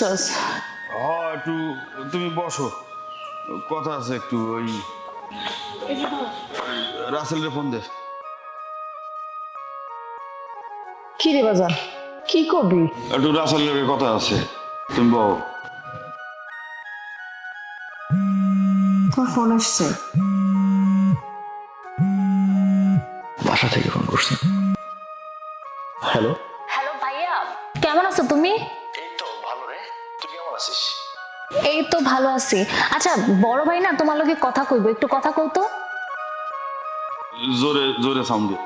ডাকছস? একটু তুমি বসো, কথা আছে একটু। ওই রাসেলের ফোন দে। কি রে বাজান, কি করবি? একটু রাসেলের কথা আছে, তুমি বল। তোমার ফোন আসছে? বাসা থেকে ফোন করছে। হ্যালো। হ্যালো ভাইয়া, কেমন আছো তুমি? এই তো ভালো রে, তুই কেমন আছিস? এই তো ভালো আছি। আচ্ছা বড় ভাই না তোমার লগে কথা কইবো, একটু কথা কও তো। জোরে জোরে সাউন্ড দে।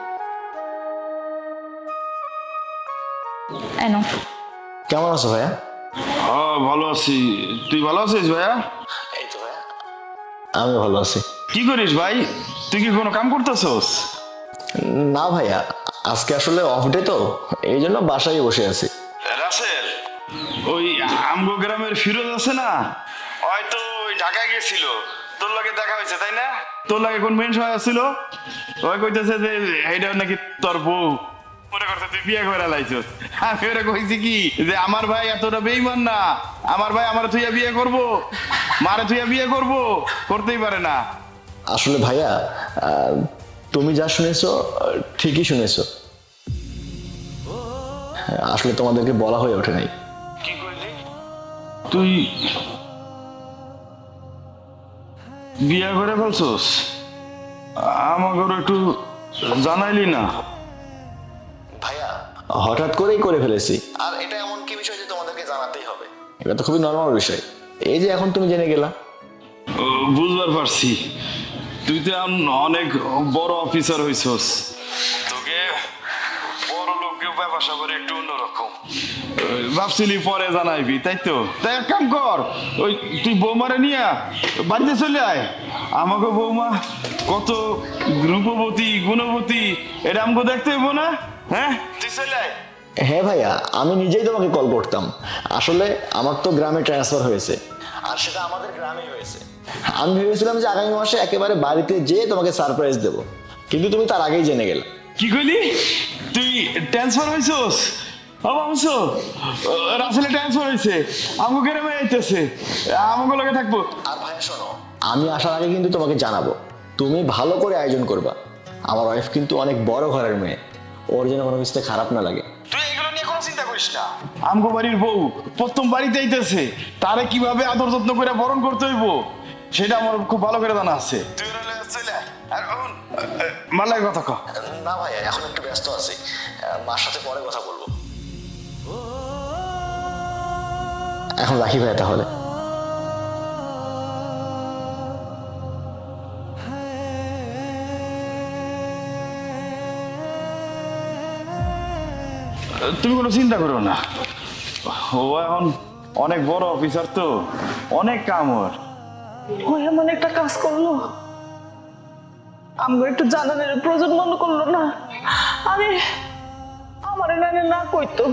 এনো। কেমন আছো ভাইয়া? ভালো আছি, তুই ভালো আছিস ভাইয়া? এই তো ভাইয়া, আমি ভালো আছি। কি করিস ভাই, তুই কি কোনো কাম করতেছস? না ভাইয়া, আজকে আসলে অফ ডে তো, এই জন্য বাসায় বসে আছি। রাসেল, ওই আমগো গ্রামের ফিরোজ আছে না, হয়তো ওই ঢাকা গেছিল, তোর লাগে দেখা হয়েছে তাই না? তোর লাগে কোন মেন সময় আসছিল, ওই কইতেছে যে এইটা নাকি তোর বউ, মনে করছে তুই বিয়ে করে লাইছস। আমি ওরা কইছি কি যে আমার ভাই এতটা বেইমান না, আমার ভাই আমার থুইয়া বিয়ে করব, মারে থুইয়া বিয়ে করব, করতেই পারে না। আসলে ভাইয়া, তুমি যা শুনেছো ঠিকই শুনেছো, আসলে তোমাদেরকে বলা হয়ে ওঠে নাই। কি কইলি তুই, বিয়ে করে ফেলছস? আমাকে একটু জানাইলি না? ভাইয়া হঠাৎ করেই করে ফেলেছি, আর এটা এমন কি বিষয় যে তোমাদেরকে জানাতেই হবে? এটা তো খুবই নর্মাল বিষয়, এই যে এখন তুমি জেনে গেলা। বুঝবার পারছি, তুই তো এখন অনেক বড় অফিসার হইছস, তোকে বড় লোককে ব্যবসা করে একটু অন্যরকম ভাবছিলি পরে জানাইবি, তাই তো? তাই এক কাম কর, ওই তুই বৌমারে নিয়ে বাড়িতে চলে আয়। আমাকে বৌমা কত রূপবতী গুণবতী, এটা আমাকে দেখতে হইব না? হ্যাঁ, তুই চলে আয়। হ্যাঁ ভাইয়া, আমি নিজেই তোমাকে কল করতাম। আসলে আমার তো গ্রামে ট্রান্সফার হয়েছে, আর সেটা আমাদের গ্রামেই হয়েছে। আমি ভেবেছিলাম যে আগামী মাসে একেবারে বাড়িতে যেয়ে তোমাকে সারপ্রাইজ দেবো, কিন্তু তুমি তার আগেই জেনে গেলে। কি কইলি, তুই ট্রান্সফার হইছস? অবশ্য রাসেলে ট্রান্সফার হয়েছে, আমাকে গ্রামে আইতেছে, আমাকে লগে থাকবো। আর ভাইয়া শোনো, আমি আসার আগে কিন্তু তোমাকে জানাবো, তুমি ভালো করে আয়োজন করবা। আমার ওয়াইফ কিন্তু অনেক বড় ঘরের মেয়ে, ওর যেন কোনো কিছুতে খারাপ না লাগে। তুই এগুলো নিয়ে কোনো চিন্তা করিস না। আমগো বাড়ির বউ প্রথম বাড়িতে আইতেছে, তারে কিভাবে আদর যত্ন করে বরণ করতে হইব সেটা আমার খুব ভালো করে জানা আছে। তুই চলে আয়, আর মালায় কথা কও। না ভাইয়া, এখন একটু ব্যস্ত আছি, মার সাথে পরে কথা বলবো। এখন রাখি ভাইয়া তাহলে। তুমি কোনো চিন্তা করো না, ও এখন অনেক বড় অফিসার তো, অনেক কাম ওর। ও এমন একটা কাজ করলো, আমরা একটু জানানোর প্রয়োজন মনে করলো না। আরে আমার না কইতো,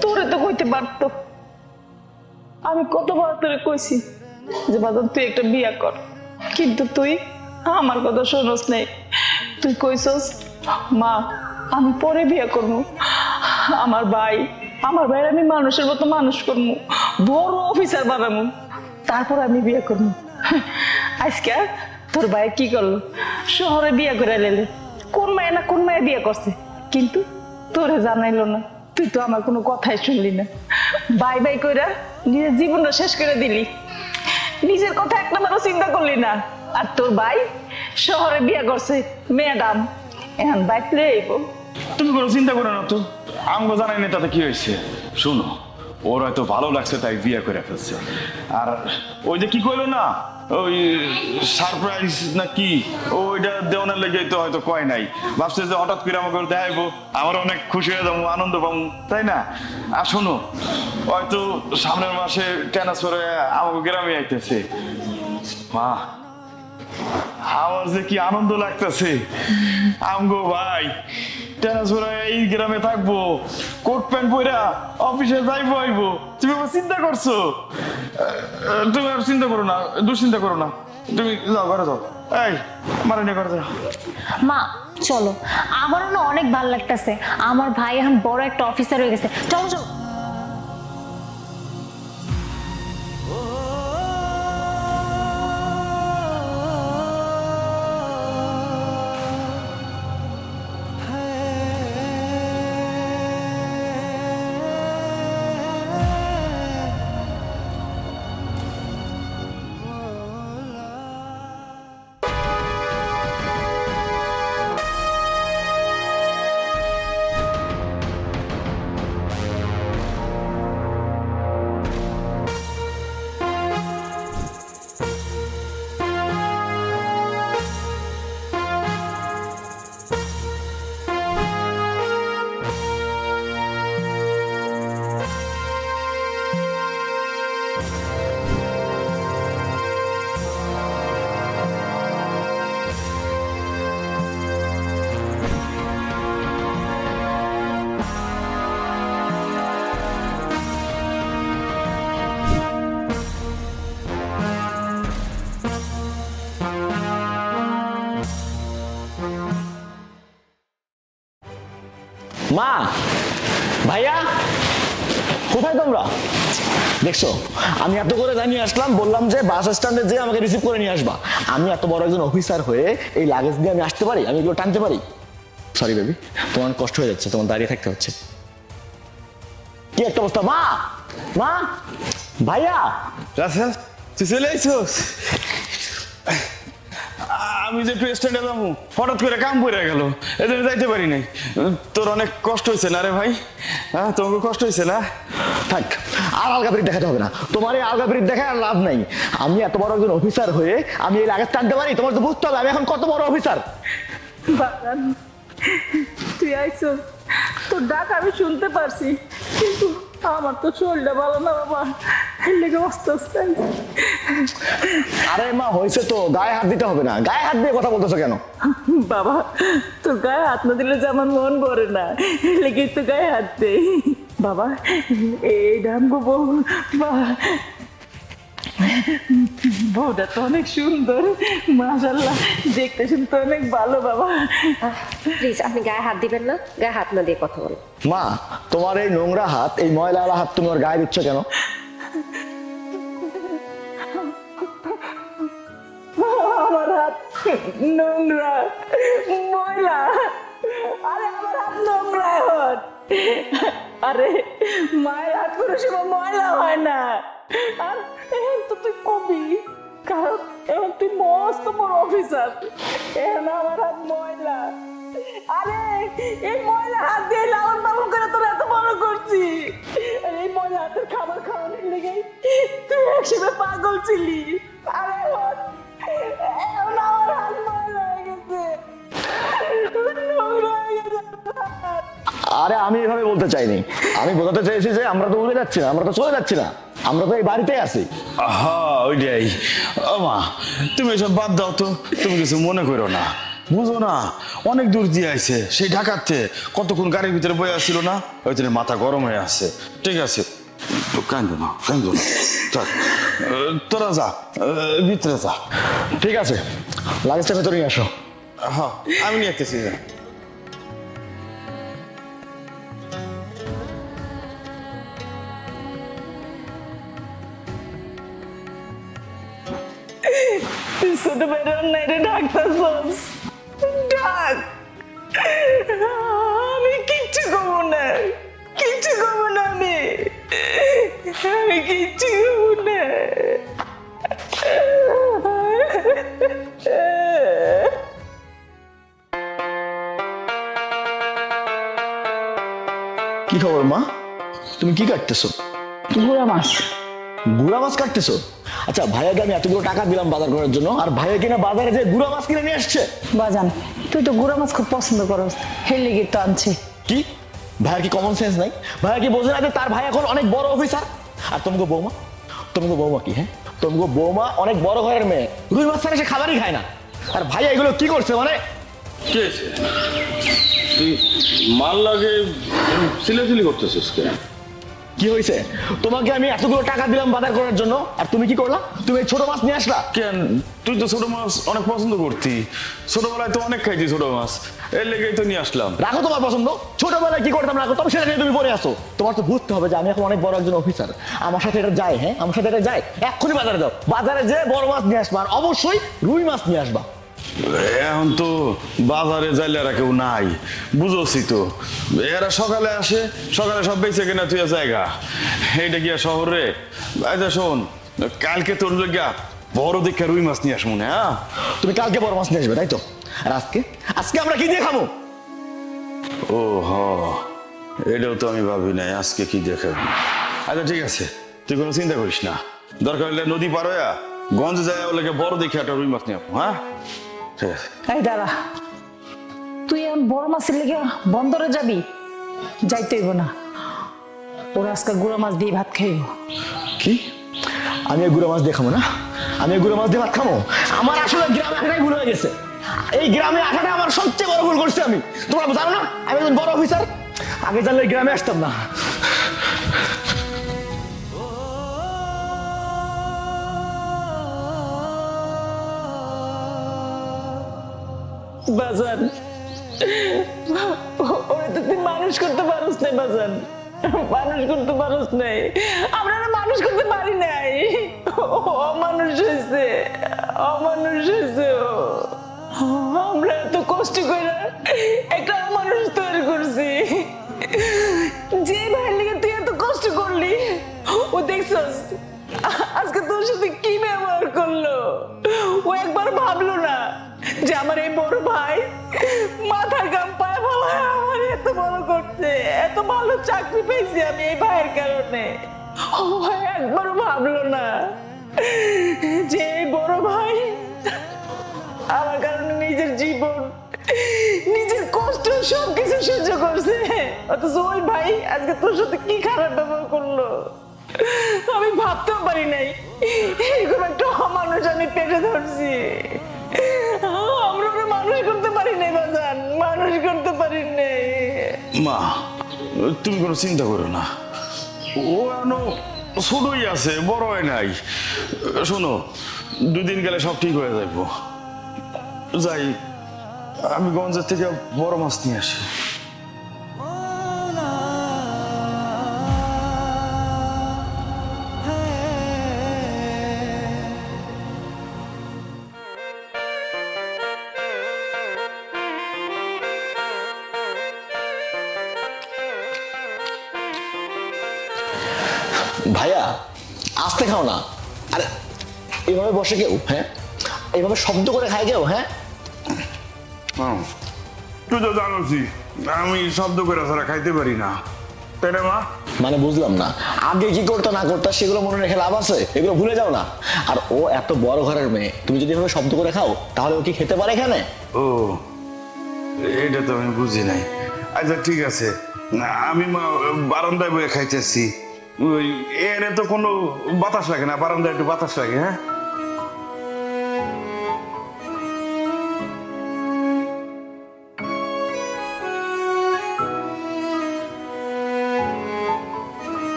তোরে তো কইতে পারতো। আমি কতবার তোরে কইছি যে বাজান তুই একটা বিয়া কর, কিন্তু তুই আমার কথা শোনস নাই। তুই কইছস মা আমি পরে বিয়া করবো, আমার ভাইয়ের আমি মানুষের মতো মানুষ করবো, বড় অফিসার বানাবো, তারপর আমি বিয়ে করবো। আজকে তোর ভাই কি করলো, শহরে বিয়ে করে এলে। কোন মায়ে বিয়ে করছে, কিন্তু তোরে জানাইলো না। তুই তো আমার কোনো কথাই শুনলি না, বাই বাই কইরা নিজের জীবনটা শেষ করে দিলি, নিজের কথা এক নম্বরও চিন্তা করলি না। আর তোর ভাই শহরে বিয়ে করছে ম্যাডাম, এখন বাইকলে আইব। তুমি কোনো চিন্তা করো না তো, আমগো জানাই না তাতে কি হয়েছে। শোনো, ওর হয়তো ভালো লাগছে তাই বিয়ে করে ফেলছে। আর ওই যে কি কইলো না, ওই সারপ্রাইজ না কি, ওইটা দেওয়ানোর লেগে তো হয়তো কয় নাই, ভাবছে যে হঠাৎ করে আমাকে দেখাইবো, আমার অনেক খুশি হয়ে যাবো, আনন্দ পাবো, তাই না? আর শোনো, হয়তো সামনের মাসে ট্রান্সফারে আমাকে গ্রামে আইতেছে। মা, আমার যে কি আনন্দ লাগতেছে, আমগো ভাই ট্রান্সফারে এই গ্রামে থাকবো, কোট প্যান্ট পরে অফিসে যাইবো আইবো। তুমি আবার চিন্তা করছো? তুমি আর চিন্তা করো না, দুশ্চিন্তা করো না, তুমি যাও ঘরে যাও। এই মারা নিয়ে ঘরে যাও। মা চলো, আমারও না অনেক ভালো লাগতেছে, আমার ভাই এখন বড় একটা অফিসার হয়ে গেছে। চলো চলো। মা, ভাইয়া, কোথায় তোমরা? দেখছো, আমি এত করে জানিয়ে আসলাম, বললাম যে বাস স্ট্যান্ডে যেয়ে আমাকে রিসিভ করে নিয়ে আসবা। আমি এত বড় একজন অফিসার হয়ে এই লাগেজ দিয়ে আমি আসতে পারি? আমি এগুলো টানতে পারি? সরি বেবি, তোমার কষ্ট হয়ে যাচ্ছে, তোমার দাঁড়িয়ে থাকতে হচ্ছে। কি একটা অবস্থা! মা, মা, ভাইয়া, রাসেল, তুই চলে আইছস? আমি যে একটু স্ট্যান্ডে যাবো, হঠাৎ করে কাম পড়ে গেল, এদের যাইতে পারি নাই। তোর অনেক কষ্ট হয়েছে না রে ভাই? হ্যাঁ, তোমাকে কষ্ট হয়েছে না? থাক, আর আলগা ব্রিড দেখাতে হবে না। তোমার এই আলগা ব্রিড দেখায় আর লাভ নাই। আমি এত বড় একজন অফিসার হয়ে আমি এই লাগেজ টানতে পারি? তোমার তো বুঝতে হবে আমি এখন কত বড় অফিসার। বাগান, তুই আইছো, তোর ডাক আমি শুনতে পারছি, কিন্তু আমার তো শরীরটা ভালো না বাবা, এর লেগে অস্তে আস্তে আইছি। আরে মা, হয়েছে তো, গায়ে হাত দিতে হবে না। গায়ে হাত দিয়ে কথা বলতেছো কেন? বাবা, তোর গায়ে হাত না দিলে যে আমার মন ভরে না, এর লেগে তো গায়ে হাত দে বাবা। এই ডাঙ্গো বউ, বউটা তো অনেক সুন্দর, মাশাআল্লাহ, দেখতে শুনতে অনেক ভালো বাবা। প্লিজ আপনি গায়ে হাত দিবেন না, গায়ে হাত না দিয়ে কথা বলুন। মা, তোমার এই নোংরা হাত, এই ময়লাওয়ালা হাত তুমি ওর গায়ে দিচ্ছ কেন? আমার হাত নোংরা, ময়লা? আরে আমার হাত নোংরা এখন। আরে মায়ের হাত কোনো সময় ময়লা হয় না। আর এখন তো তুই কবি, কারণ এখন তুই মস্ত বড় অফিসার, এখন আমার হাত ময়লা। আরে এই ময়লা হাত দিয়ে লালন পালন করে তোর এত বড় করছি, আর এই ময়লা হাতের খাবার খাওয়ানোর লেগে তুই একসময় পাগল ছিলি। আরে এখন আমার হাত ময়লা হয়ে গেছে, নোংরা হয়ে গেছে আমার হাত। আরে আমি এভাবে বলতে চাইনি, আমি বোঝাতে চাইছি যে আমরা তো উড়ে যাচ্ছি না, আমরা তো চলে যাচ্ছি না, আমরা তো এই বাড়িতেই আছি। হ্যাঁ, ওইটাই। ও মা, তুমি এসব বাদ দাও তো, তুমি কিছু মনে করো না। বুঝো না, অনেক দূর দিয়ে আইছে, সেই ঢাকাতে কতক্ষণ গাড়ির ভিতরে বয়ে আসছিল না, ওই জন্য মাথা গরম হয়ে আছে। ঠিক আছে, কান্দো না, কান্দো না। চল, তোরা যা, ভিতরে যা। ঠিক আছে, লাগেজটা ভেতরে নিয়ে আসো। হ্যাঁ, আমি নিয়ে আসতেছি। যা। তুই ছোট বেরোন না, এটা ডাকতেছস, ডাক। আমি কিচ্ছু কমো না, কিচ্ছু কমো না, আমি কিচ্ছু কমো না। কি খবর মা, তুমি কি কাটতেছো? বুড়া মাছ। গুড়া মাছ কাটতেছো? আচ্ছা, ভাইয়াকে আমি এতগুলো টাকা দিলাম বাজার করার জন্য, আর ভাইয়া কিনা বাজারে যে গুড়া মাছ কিনে নিয়ে আসছে। বাজান, তুই তো গুড়া মাছ খুব পছন্দ করস, হের লেগে তো আনছি। কি, ভাইয়ার কি কমন সেন্স নাই? ভাইয়া কি বোঝে না যে তার ভাই এখন অনেক বড় অফিসার? আর তোমাকে বৌমা, তোমাকে বৌমা কি, হ্যাঁ, তোমাকে বৌমা অনেক বড় ঘরের মেয়ে, রুই মাছ ছাড়া সে খাবারই খায় না। আর ভাইয়া এগুলো কি করছে মানে? কি হয়েছে? তুই মাল লাগে সিলেসিলি করতেছিস কেন? কি হয়েছে? তোমাকে আমি এতগুলো টাকা দিলাম বাজার করার জন্য, আর তুমি কি করলা? তুমি এই ছোট মাছ নিয়ে আসলা কেন? তুই তো ছোট মাছ অনেক পছন্দ করতি, ছোটবেলায় তো অনেক খাইছি ছোট মাছ, এর লেগেই তো নিয়ে আসলাম। রাখো তোমার পছন্দ, ছোটবেলায় কি করতাম রাখো, তবে সেটা নিয়ে তুমি পড়ে আসো। তোমার তো বুঝতে হবে যে আমি এখন অনেক বড় একজন অফিসার, আমার সাথে এটা যায়, হ্যাঁ, আমার সাথে এটা যায়। এক্ষুনি বাজারে যাও, বাজারে যে বড় মাছ নিয়ে আসবা, আর অবশ্যই রুই মাছ নিয়ে আসবা। এখন তো বাজারে যাইলে আর কেউ নাই, বুঝোছি তো। এরা সকালে আসে, সকালে সব বেঁচে কেনা তুই জায়গা, এইটা গিয়া শহরে। আচ্ছা শোন, কালকে তোর গিয়া বড় দেখে রুই মাছ নিয়ে আস মনে। হ্যাঁ, তুমি কালকে বড় মাছ নিয়ে আসবে, তাই তো? আর আজকে, আজকে আমরা কি দিয়ে খাবো? ও হ, এটাও তো আমি ভাবি নাই, আজকে কি দেখাবি। আচ্ছা ঠিক আছে, তুই কোনো চিন্তা করিস না, দরকার হলে নদী পার হইয়া গঞ্জে যায় ওগুলোকে বড় দেখে একটা রুই মাছ নিয়ে আসবো। হ্যাঁ, ঠিক আছে। এই দাঁড়া, তুই এখন বড় মাছের লেগে বন্দরে যাবি? যাইতে হইব না, ওরা আজকে গুঁড়া মাছ দিয়ে ভাত খাইব। কি, আমি এই গুঁড়ো মাছ দিয়ে খাবো না? আমি এই গুঁড়ো মাছ দিয়ে ভাত খাবো? আমার আসলে গ্রামে আসাটাই ভুল হয়ে গেছে। এই গ্রামে আসাটা আমার সবচেয়ে বড় ভুল করছি আমি। তোমরা জানো না আমি একজন বড় অফিসার? আগে জানলে এই গ্রামে আসতাম না। বাজার, ওরে তো তুই মানুষ করতে পারস নাই বাজান, মানুষ করতে পারস নাই, আমরা না মানুষ করতে পারি নাই। অমানুষ হয়েছে, অমানুষ হয়েছে ও। আমরা এত কষ্ট করে একটা অমানুষ তৈরি করছি। যে ভাইয়ের লিগে তুই এত কষ্ট করলি, ও দেখছস আজকে তোর সাথে কি ব্যবহার করলো। ও একবার ভাবলো না যে আমার এই বড় ভাই মাথার গাম পায়ে ফেলায় আমার এত বড় করছে, এত ভালো চাকরি পেয়েছি আমি এই ভাইয়ের কারণে। ও ভাই একবারও ভাবলো না যে এই বড় ভাই আমার কারণে নিজের জীবন, নিজের কষ্ট সবকিছু সহ্য করছে। অথচ ওই ভাই আজকে তোর সাথে কি খারাপ ব্যবহার করলো আমি ভাবতেও পারি নাই। এরকম একটা অমানুষ আমি পেটে ধরছি। আমরা ওরা মানুষ করতে পারি নাই বাজান, মানুষ করতে পারি নাই। মা, তুমি কোনো চিন্তা করো না, ও এখনো ছোটই আছে, বড় হয় নাই। শোনো, 2 দিন গেলে সব ঠিক হয়ে যাইব। যাই, আমি গঞ্জের থেকে বড় মাছ নিয়ে আসি। ভাইয়া আস্তে খাও না। আরে এভাবে বসে কেউ, হ্যাঁ এইভাবে শব্দ করে খায় কেউ? হ্যাঁ তুই তো জানোসই আমি শব্দ করে ছাড়া খাইতে পারি না, তাই না মা? মানে বুঝলাম না, আগে কি করতো না করতো সেগুলো মনে রেখে লাভ আছে? এগুলো ভুলে যাও না। আর ও এত বড় ঘরের মেয়ে, তুমি যদি এভাবে শব্দ করে খাও তাহলে ও কি খেতে পারে এখানে? ও, এটা তো আমি বুঝি নাই। আচ্ছা ঠিক আছে, না আমি মা বারান্দায় বয়ে খাইতেছি, ওই এনে তো কোনো বাতাস লাগে না, বারান্দায় একটু বাতাস লাগে। হ্যাঁ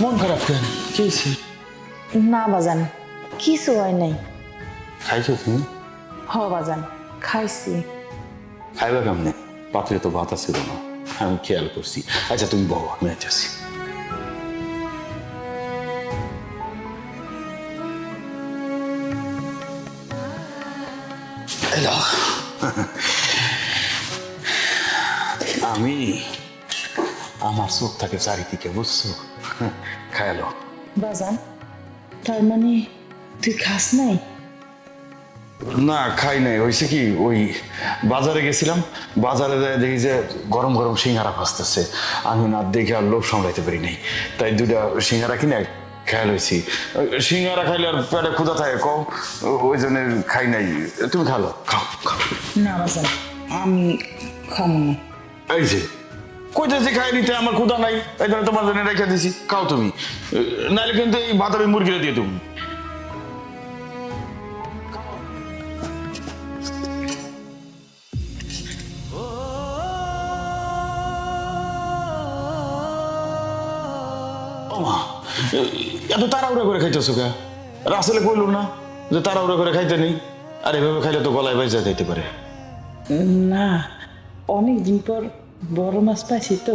মন খারাপ কেন? কি হয়েছে? না বাজান, কিছু হয় নাই। খাইছো তুমি? হ বাজান, খাইছি। খাইবা কেমনে? পাত্রে তো ভাত ছিল না, আমি খেয়াল করছি। আচ্ছা তুমি বলো, আমি আছি। আমি আমার চোখ থাকে চারিদিকে, বুঝছো? খায়ালো বাজান, তার মানে তুই খাস নাই? না খাই নাই, হয়েছে কি ওই বাজারে গেছিলাম, বাজারে যায় দেখি যে গরম গরম সিঙ্গারা ভাজতেছে, আমি না দেখে আর লোভ সামলাইতে পারি নাই, তাই 2টা সিঙ্গারা কিনে খেয়াল হয়েছি। সিঙ্গারা খাইলে আর পেটে ক্ষুধা থাকে কম, ওই জন্য খাই নাই। তুমি খালো, খাও খাও। না বাজান, আমি খাবো না। এই যে কইতেছি খাই নিতে, আমার ক্ষুধা নাই, এই জন্য তোমার জন্য রেখে দিছি, খাও তুমি, নাহলে কিন্তু এই ভাত আমি মুরগিরে দিয়ে তুমি। এত তাড়াহুড়া করে খাইতেছো কে? রাসেলে কইল না যে তাড়াহুড়া করে খাইতে নেই? আর এভাবে খাইলে তো গলায় বাইজা যাইতে পারে। না, অনেকদিন পর বড় মাছ পাইছি তো,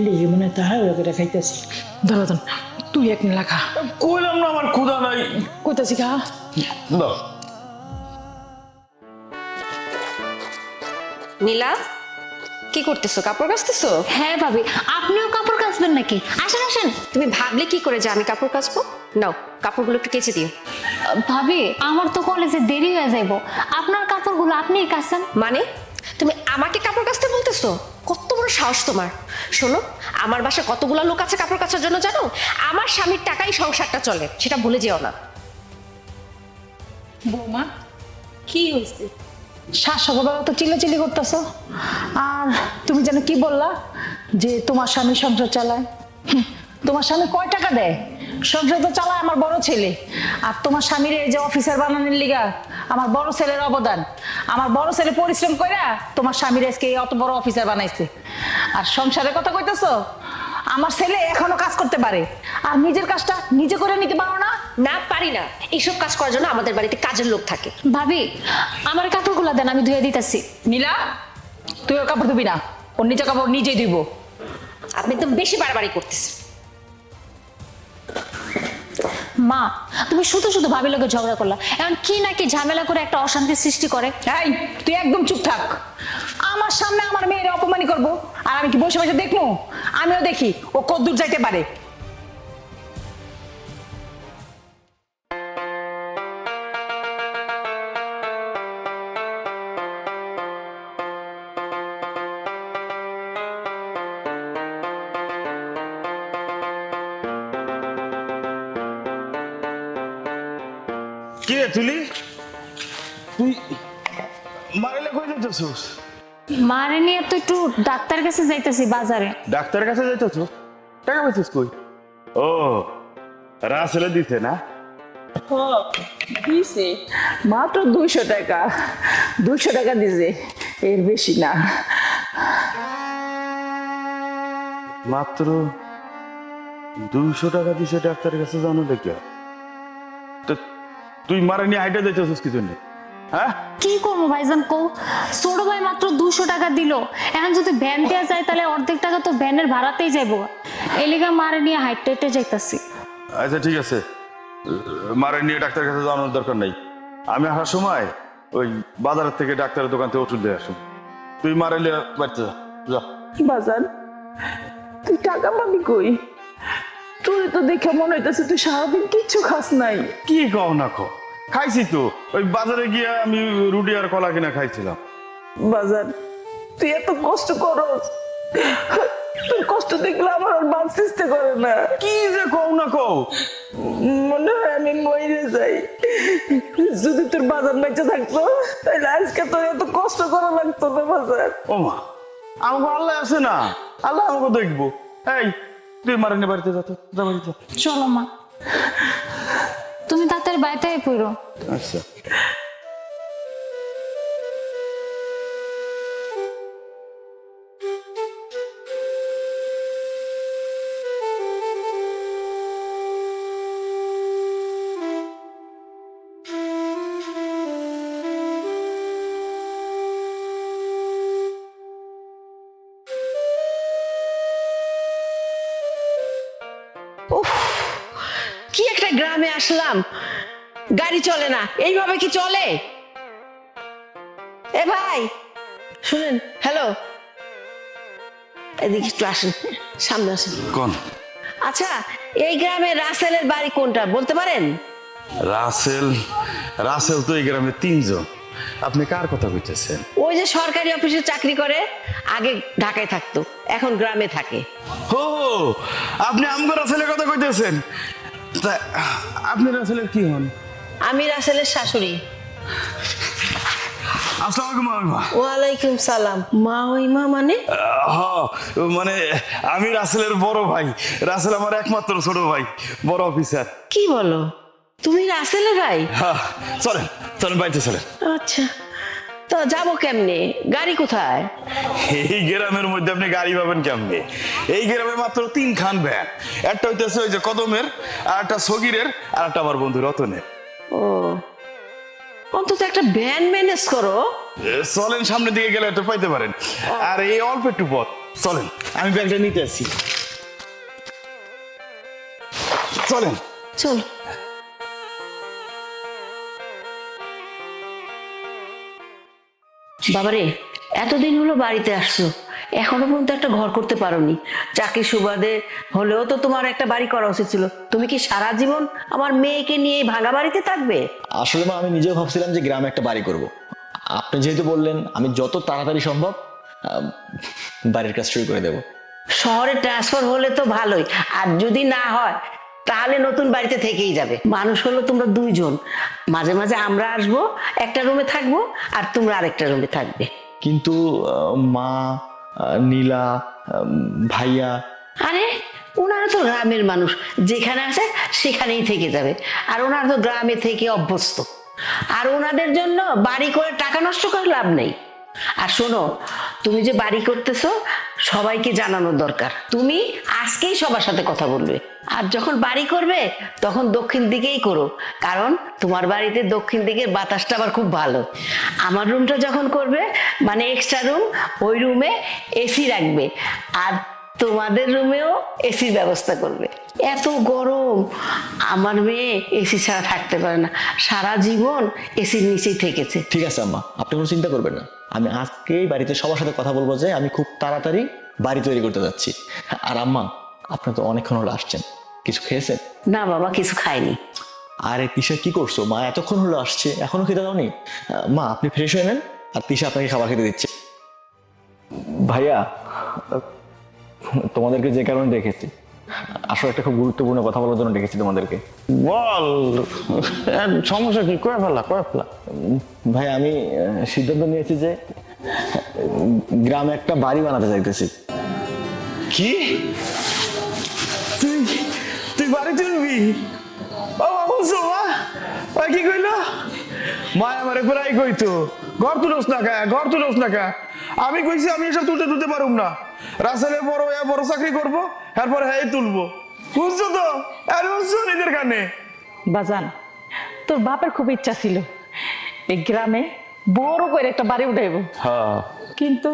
লেগে মনে হয় তাহার করে খাইতেছি। দাঁড়ান, তুই এক নিলা খা। কইলাম না আমার ক্ষুধা নাই। কোথাছি খা? দাও। নীলা, কি করতেছো? কাপড় কাচতেছো? হ্যাঁ ভাবি, আপনিও কাপড় কাচবেন নাকি? আসেন আসেন। তুমি ভাবলে কি করে যে আমি কাপড় কাচবো? নাও, কাপড়গুলো একটু কেচে দিও। ভাবি, আমার তো কলেজে দেরি হয়ে যাইব, আপনার কাপড়গুলো আপনিই কাচেন। মানে তুমি আমাকে কাপড় কাচতে বলতেছো? কত বড় সাহস তোমার! শোনো, আমার বাসায় কতগুলো লোক আছে কাপড় কাচার জন্য জানো? আমার স্বামীর টাকাই সংসারটা চলে, সেটা ভুলে যেও না। বৌমা, কি হয়েছে? সকালবেলা তো চিল্লাচিল্লি করতেছ, আর তুমি যেন কি বললা যে তোমার স্বামী সংসার চালায়? তোমার স্বামী কয় টাকা দেয়? সংসার তো চালায় আমার বড় ছেলে। আর তোমার স্বামীর এই যে অফিসার বানানোর লিগা আমার বড় ছেলের অবদান। আমার বড় ছেলে পরিশ্রম কইরা তোমার স্বামীর আজকে অত বড় অফিসার বানাইছে। আর সংসারের কথা কইতেছ? আমার ছেলে এখনো কাজ করতে পারে, আর নিজের কাজটা নিজে করে নিতে পারো না? না পারি না। এইসব কাজ করার জন্য আমাদের বাড়িতে কাজের লোক থাকে। ভাবি আমার কাপড়গুলো দেন, আমি ধুয়ে দিতেছি। নীলা, তুই ওর কাপড় ধুবি না, ওর নিচে কাপড় নিজেই ধুইব। আপনি তো বেশি বাড়াবাড়ি করতেছেন। মা তুমি শুধু শুধু ভাবির লোকে ঝগড়া করলা, এখন কি নাকি ঝামেলা করে একটা অশান্তি সৃষ্টি করে। এই তুই একদম চুপ থাক। আমার সামনে আমার মেয়ের অপমানি করবো আর আমি কি বসে বসে দেখবো? আমিও দেখি ও কত দূর যাইতে পারে। কি রে তুলি, তুই মারাইলে কই যাইতেছিস? মারে নিয়ে তো একটু ডাক্তার কাছে যাইতেছি বাজারে। ডাক্তারের কাছে যাইতেছ? টাকা পাইছিস কই? ও রাসেলে দিতে না? দিছে মাত্র 200 টাকা। 200 টাকা দিছে, এর বেশি না। মাত্র 200 টাকা দিছে ডাক্তারের কাছে জানো দেখে? তো তুই মারা নিয়ে হাইটা যাইতেছিস কি জন্য? হ্যাঁ কি করবো ভাইজান কও, ছোট ভাই মাত্র 200 টাকা দিল, এখন যদি ভ্যান দেওয়া যায় তাহলে অর্ধেক টাকা তো ভ্যানের ভাড়াতেই যাবো। এলিগা মারে নিয়ে হাইটে হাইটে যাইতাছি। আচ্ছা ঠিক আছে, মারা নিয়ে ডাক্তারের কাছে যাওয়ানোর দরকার নাই। আমি আসার সময় ওই বাজারের থেকে ডাক্তারের দোকান থেকে ওষুধ দিয়ে আসুন। তুই মারাইলে বাড়িতে যা, যা। বাজান, তুই টাকা পাবি কই? তুই তো দেখে মনে হইতেছে তুই সারাদিন কিচ্ছু খাস নাই। কি কও না কও, খাইছি তো। ওই বাজারে গিয়ে আমি রুটি আর কলা কিনা খাইছিলাম। বাজান, তুই এত কষ্ট করস, তোর কষ্ট দেখলে আমার আর বাঁচতে ইচ্ছে করে না। কি যে কও না কও, মনে হয় আমি মরে যাই। যদি তোর বাজার বেঁচে থাকতো তাহলে আজকে তোর এত কষ্ট করা লাগতো না। বাজার, ও মা, আমাকে আল্লাহ আছে না, আল্লাহ আমাকে দেখবো। এই তুই মারা নিয়ে বাড়িতে যা তো, যা বাড়িতে যা। চলো মা, তুমি তাড়াতাড়ি বাড়িতে পড়ো। আচ্ছা কি একটা গ্রামে আসলাম, গাড়ি চলে না। এইভাবে কি চলে? এ ভাই শুনেন, হ্যালো, এদিকে একটু আসেন, সামনে আসেন। কোন? আচ্ছা, এই গ্রামে রাসেলের বাড়ি কোনটা বলতে পারেন? রাসেল? রাসেল তো এই গ্রামে 3 জন। আপনি কার কথা কইতেছেন? ওই যে সরকারি অফিসে চাকরি করে, আগে ঢাকায় থাকতো, এখন গ্রামে থাকে। ও, আপনি আমগো রাসেলের কথা কইতেছেন? তা আপনি রাসেলের কি হন? আমি রাসেলের শাশুড়ি। আসসালামু আলাইকুম মামা। ওয়ালাইকুম সালাম। মা ওই মা মানে? মানে আমি রাসেলের বড় ভাই। রাসেল আমার একমাত্র ছোট ভাই, বড় অফিসার। কি বলো, তুমি রাসেলের ভাই? হ্যাঁ, চলেন চলেন বাড়িতে চলেন। আচ্ছা, তো যাবো কেমনে? গাড়ি কোথায়? এই গ্রামের মধ্যে আপনি গাড়ি পাবেন কেমনে? এই গ্রামে মাত্র 3 খান ভ্যান। একটা হইতেছে ওই যে কদমের, আর একটা সগিরের, আর একটা আমার বন্ধু রতনের। ও, অন্তত একটা ভ্যান ম্যানেজ করো। চলেন, সামনের দিকে গেলে একটা পাইতে পারেন। আর এই অল্প একটু পথ, চলেন আমি ব্যাগটা নিতে আসি। চলেন। চল। বাবারে, এতদিন হলো বাড়িতে আসছো, এখনো পর্যন্ত একটা ঘর করতে পারোনি। চাকরি সুবাদে হলেও তো তোমার একটা বাড়ি করা উচিত ছিল। তুমি কি সারা জীবন আমার মেয়েকে নিয়ে এই ভাঙা বাড়িতে থাকবে? আসলে মা, আমি নিজেও ভাবছিলাম যে গ্রামে একটা বাড়ি করব। আপনি যেহেতু বললেন, আমি যত তাড়াতাড়ি সম্ভব বাড়ির কাজ শুরু করে দেব। শহরে ট্রান্সফার হলে তো ভালোই, আর যদি না হয় তাহলে নতুন বাড়িতে থেকেই যাবে। মানুষ হলো তোমরা 2 জন, মাঝে মাঝে আমরা আসবো, একটা রুমে থাকবো আর তোমরা আরেকটা রুমে থাকবে। কিন্তু মা, নীলা, ভাইয়া। আরে ওনারা তো গ্রামের মানুষ, যেখানে আছে সেখানেই থেকে যাবে। আর ওনারা তো গ্রামে থেকে অভ্যস্ত, আর ওনাদের জন্য বাড়ি করে টাকা নষ্ট করে লাভ নেই। আর শোনো, তুমি যে বাড়ি করতেছো সবাইকে জানানোর দরকার। তুমি আজকেই সবার সাথে কথা বলবে, আর যখন বাড়ি করবে তখন দক্ষিণ দিকেই করো, কারণ তোমার বাড়িতে দক্ষিণ দিকের বাতাসটা আবার খুব ভালো। আমার রুমটা যখন করবে মানে এক্সট্রা রুম, ওই রুমে এসি রাখবে, আর তোমাদের রুমেও এসির ব্যবস্থা করবে। এত গরম, আমার মেয়ে এসি ছাড়া থাকতে পারে না, সারা জীবন এসির নিচেই থেকেছে। ঠিক আছে আম্মা, আপনি কোনো চিন্তা করবেন না। আমি আজকেই বাড়িতে সবার সাথে কথা বলবো যে আমি খুব তাড়াতাড়ি বাড়ি তৈরি করতে যাচ্ছি। আর আম্মা, আপনি তো অনেকক্ষণ হলো আসছেন, কিছু খেয়েছেন? না বাবা, কিছু খাইনি। আরে তিশা কি করছো? মা এতক্ষণ হলো আসছে, এখনো খেতে দাওনি? মা আপনি ফ্রেশ হয়ে নেন, আর তিশা আপনাকে খাবার খেতে দিচ্ছে। ভাইয়া, তোমাদেরকে যে কারণে ডেকেছি, আসলে একটা খুব গুরুত্বপূর্ণ কথা বলার জন্য ডেকেছি তোমাদেরকে। বল, সমস্যা কি? কয়ে ফেলা। ভাই, আমি সিদ্ধান্ত নিয়েছি যে গ্রামে একটা বাড়ি বানাতে চাইতেছি। কি? তুই বাড়ি তুলবি? বাবা বলছো মা? ওই কি কইলো? মা আমারে প্রায় কইতো ঘর তুলোস না কা। আমি কইছি আমি এসব তুলতে পারুম না। রাসেলের বড় চাকরি করবো, এরপর হ্যাঁ তুলবো। বুঝছো তো? আর বুঝছো নিজের কানে। বাজান, তোর বাপের খুব ইচ্ছা ছিল এই গ্রামে বড় করে একটা বাড়ি উঠাইব, হ্যাঁ, কিন্তু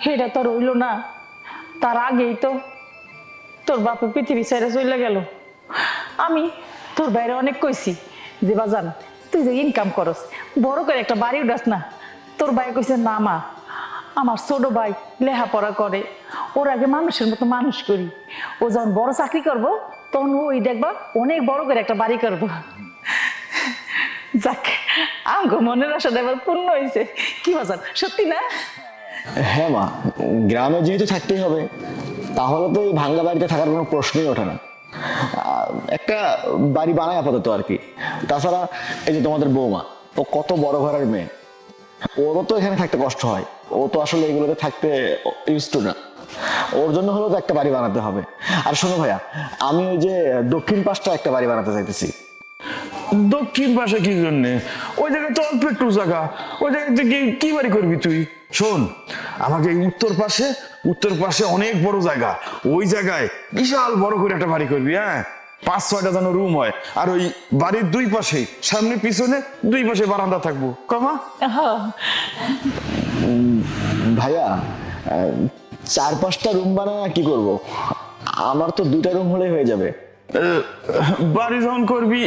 সেটা তো রইল না। তার আগেই তো তোর বাপে পৃথিবী ছেড়ে চলে গেল। আমি তোর বাইরে অনেক কইছি যে বাজান, তুই যে ইনকাম করস, বড় করে একটা বাড়ি উঠাস না। তোর ভাই কইছে না মা, আমার ছোট ভাই লেখাপড়া করে, ওর আগে মানুষের মতো মানুষ করি, ও যখন বড় চাকরি করব তখন ওই দেখবা অনেক বড় করে একটা বাড়ি করব। যাক, আমগো মনের আশা এবার পূর্ণ হয়েছে। কি বাজান, সত্যি না? হ্যাঁ মা, গ্রামে যেহেতু থাকতেই হবে, তাহলে তো এই ভাঙ্গা বাড়িতে থাকার কোনো প্রশ্নই ওঠে না। একটা বাড়ি বানায় আপাতত আর কি। তাছাড়া এই যে তোমাদের বৌমা, ও কত বড় ঘরের মেয়ে, ওরও তো এখানে থাকতে কষ্ট হয়। ও তো আসলে এগুলোতে থাকতে ইউজ টু না। ওর জন্য হলেও তো একটা বাড়ি বানাতে হবে। আর শোনো ভাইয়া, আমি ওই যে দক্ষিণ পাশটা একটা বাড়ি বানাতে চাইতেছি। দক্ষিণ পাশে কি জন্য? ওই জায়গায় তো অল্প একটু জায়গা, ওই জায়গায় তুই কি বাড়ি করবি তুই? শোন, আমাকে এই উত্তর পাশে অনেক বড় জায়গা, ওই জায়গায় বিশাল বড় করে একটা বাড়ি করবি। হ্যাঁ, 5-6টা যেন রুম হয়, আর ওই বাড়ির দুই পাশে, সামনে পিছনে দুই পাশে বারান্দা থাকবো। কমা হ্যাঁ, ভাইয়া, 4-5টা রুম বানায় কি করব? আমার তো 2টা রুম হলেই হয়ে যাবে। বাড়ি যখন করবি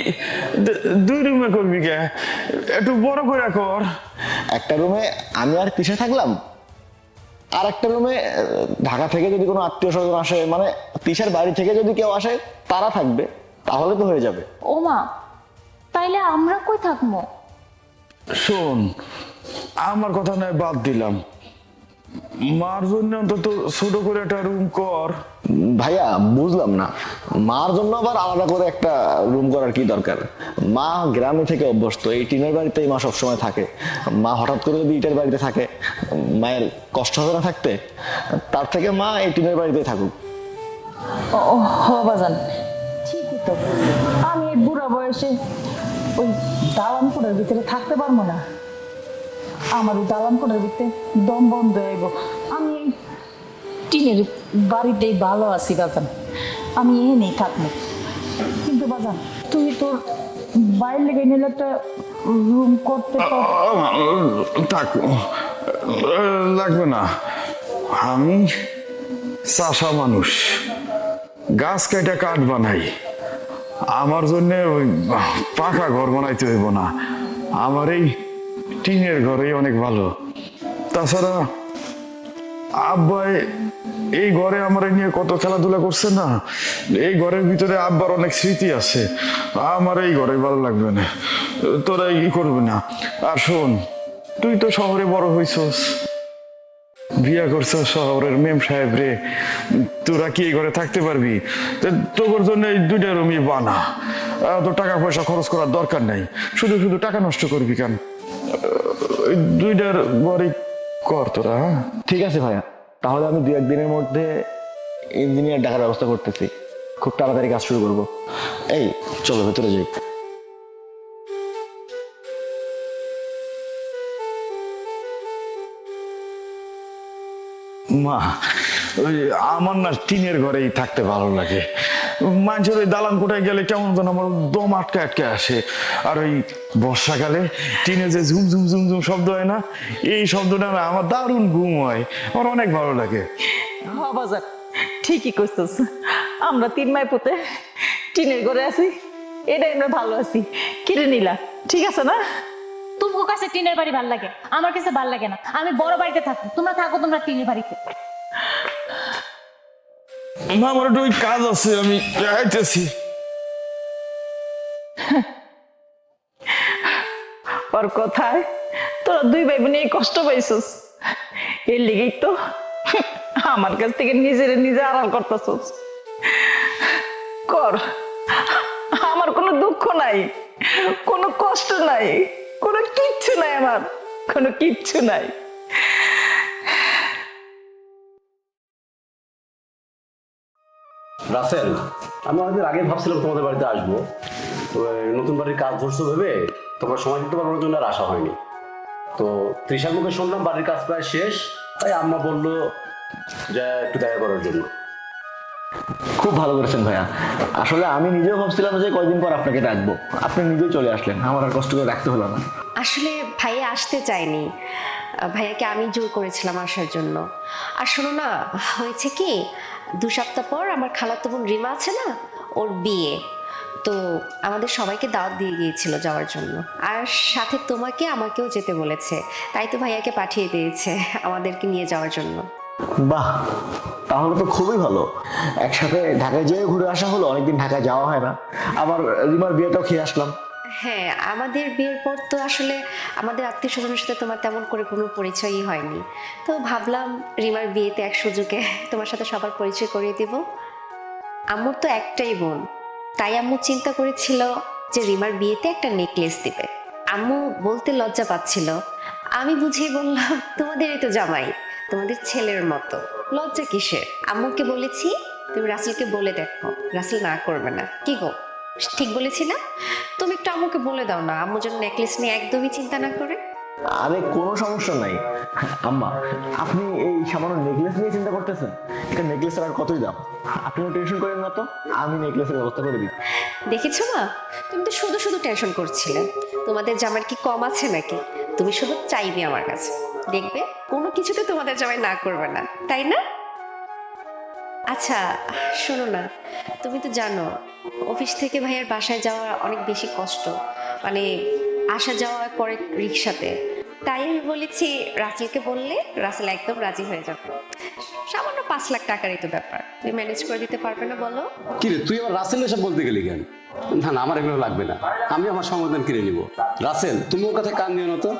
2 রুমে করবি কে? একটু বড় করে কর। একটা রুমে আমি আর তিশা থাকলাম, আর একটা রুমে ঢাকা থেকে যদি কোনো আত্মীয় স্বজন আসে, মানে তিশার বাড়ি থেকে যদি কেউ আসে, তারা থাকবে, তাহলে তো হয়ে যাবে। ও মা, তাইলে আমরা কই থাকবো? শোন, আমার কথা নয় বাদ দিলাম, মার জন্য অন্তত ছোট করে একটা রুম কর। ভাইয়া বুঝলাম না, মার জন্য আবার আলাদা করে একটা রুম করার কি দরকার? মা গ্রামে থেকে অভ্যস্ত, এই টিনের বাড়িতেই মা সবসময় থাকে। মা হঠাৎ করে যদি ইটের বাড়িতে থাকে, মায়ের কষ্ট হবে না থাকতে? তার থেকে মা এই টিনের বাড়িতেই থাকুক। ও বাজান, ঠিকই তো। আমি এই বুড়া বয়সে ওই দালান কোণের ভিতরে থাকতে পারবো না। আমার ওই দালান কোণের ভিতরে দম বন্ধ হইব। আমি এই টিনের বাড়িতেই ভালো আছি বাজান, আমি এনেই থাকবো। কিন্তু বাজান, তুই তোর বাইরে লেগে নিলে একটা রুম করতে থাক, লাগবে না। আমি চাষা মানুষ, গাছ কেটে কাঠ বানাই। আমার জন্য ওই পাকা ঘর বানাইতে হইব না, আমার এই টিনের ঘরেই অনেক ভালো। তাছাড়া আব্বাই এই ঘরে আমার নিয়ে কত খেলাধুলা করছে না, এই ঘরের ভিতরে আব্বার অনেক স্মৃতি আছে। আমার এই ঘরে ভালো লাগবে না, তোরা ই করবে না। আর শোন, তুই তো শহরে বড় হইছস, বিয়া করছস শহরের মেম সাহেব রে, তোরা কি এই ঘরে থাকতে পারবি? তোর জন্য এই 2টা রুমই বানা, তো টাকা পয়সা খরচ করার দরকার নাই, শুধু শুধু টাকা নষ্ট করবি কেন? ওই 2টার ঘরই কর তোরা। ঠিক আছে ভাইয়া, তাহলে আমি 2-1 দিনের মধ্যে ইঞ্জিনিয়ার ডাকার ব্যবস্থা করতেছি, খুব তাড়াতাড়ি কাজ শুরু করবো। এই চলো ভেতরে যাই। মা, ওই আমার না টিনের ঘরেই থাকতে ভালো লাগে। মানুষের ওই দালান কোটায় গেলে কেমন যেন আমার দম আটকে আটকে আসে। আর ওই বর্ষাকালে টিনে যে ঝুম ঝুম ঝুম ঝুম শব্দ হয় না, এই শব্দটা না আমার দারুণ ঘুম হয়, আমার অনেক ভালো লাগে। বাজার ঠিকই কইছস, আমরা 3 মাই পুতে টিনের ঘরে আছি, এটাই আমরা ভালো আছি। কিনে নিলা, ঠিক আছে না? তোমার কাছে টিনের বাড়ি ভাল লাগে, আমার কাছে ভাল লাগে না। আমি বড় বাড়িতে থাকবো, তোমরা থাকো তোমরা টিনের বাড়িতে। মা, আমার একটু ওই কাজ আছে, আমি যাইতেছি। ওর কথায় তোরা 2 ভাই বোন এই কষ্ট পাইছস, এর লেগেই তো আমার কাছ থেকে নিজে আড়াল করতেছস। কর, আমার কোনো দুঃখ নাই, কোনো কষ্ট নাই, কোনো কিচ্ছু নাই, আমার কোনো কিচ্ছু নাই। রাসেল, আমি অনেকদিন আগে ভাবছিলাম তোমাদের বাড়িতে আসবো, তো নতুন বাড়ির কাজ ধরছো ভেবে তোমরা সময় দিতে পারবার জন্য আর আসা হয়নি। তো তৃষার মুখে শুনলাম বাড়ির কাজ প্রায় শেষ, তাই আম্মা বললো যে একটু দেখা করার জন্য। খুব ভালো করেছেন ভাইয়া। আসলে আমি নিজেও ভাবছিলাম যে কয়দিন পর আপনাকে ডাকবো, আপনি নিজেই চলে আসলেন, আমার আর কষ্ট করে রাখতে হলো না। আসলে ভাইয়া আসতে চায়নি, ভাইয়াকে আমি জোর করেছিলাম আসার জন্য। আর শোনো না, হয়েছে কি 2 সপ্তাহ পর আমার খালাতো বোন রিমা আছে না, ওর বিয়ে। তো আমাদের সবাইকে দাওয়াত দিয়ে গিয়েছিল যাওয়ার জন্য, আর সাথে তোমাকে আমাকেও যেতে বলেছে, তাই তো ভাইয়াকে পাঠিয়ে দিয়েছে আমাদেরকে নিয়ে যাওয়ার জন্য। বাহ, তাহলে তো খুবই ভালো। একসাথে ঢাকায় যেয়ে ঘুরে আসা হলো, অনেকদিন ঢাকায় যাওয়া হয় না, আবার রিমার বিয়েটাও খেয়ে আসলাম। হ্যাঁ, আমাদের বিয়ের পর তো আসলে আমাদের আত্মীয় স্বজনের সাথে তোমার তেমন করে কোনো পরিচয়ই হয়নি, তো ভাবলাম রিমার বিয়েতে এক সুযোগে তোমার সাথে সবার পরিচয় করিয়ে দিব। আম্মুর তো একটাই বোন, তাই আম্মু চিন্তা করেছিল যে রিমার বিয়েতে একটা নেকলেস দিবে। আম্মু বলতে লজ্জা পাচ্ছিল, আমি বুঝিয়ে বললাম তোমাদেরই তো জামাই, তোমাদের ছেলের মতো, লজ্জা কিসের। আম্মুকে বলেছি তুমি রাসেলকে বলে দেখো, রাসেল না করবে না। কি গো, ঠিক বলেছি না? তুমি একটু আম্মুকে বলে দাও না, আম্মু যেন নেকলেস নিয়ে একদমই চিন্তা না করে। আরে কোনো সমস্যা নাই আম্মা, আপনি এই সামান্য নেকলেস নিয়ে চিন্তা করতেছেন? এটা নেকলেসের আর কতই দাম, আপনিও টেনশন করেন না তো, আমি নেকলেসের ব্যবস্থা করে দিই। দেখেছো না, তুমি তো শুধু শুধু টেনশন করছিলে। তোমাদের জামার কি কম আছে নাকি? তুমি শুধু চাইবে আমার কাছে, দেখবে কোনো কিছুতে তোমাদের জামাই না করবে না, তাই না? আচ্ছা শোনো না, তুমি তো জানো অফিস থেকে ভাইয়ার বাসায় যাওয়া অনেক বেশি কষ্ট, মানে আসা যাওয়া করে রিক্সাতে। তাই আমি বলেছি রাসেলকে বললে রাসেল একদম রাজি হয়ে যাবে। সামান্য 5 লাখ টাকারই তো ব্যাপার, তুমি ম্যানেজ করে দিতে পারবে না বলো? কি রে, তুই আবার রাসেল এসব বলতে গেলি কেন? না না, আমার এগুলো লাগবে না, আমি আমার সমাধান কিনে নিব। রাসেল, তুমি ওর কথায় কান দিও না তো।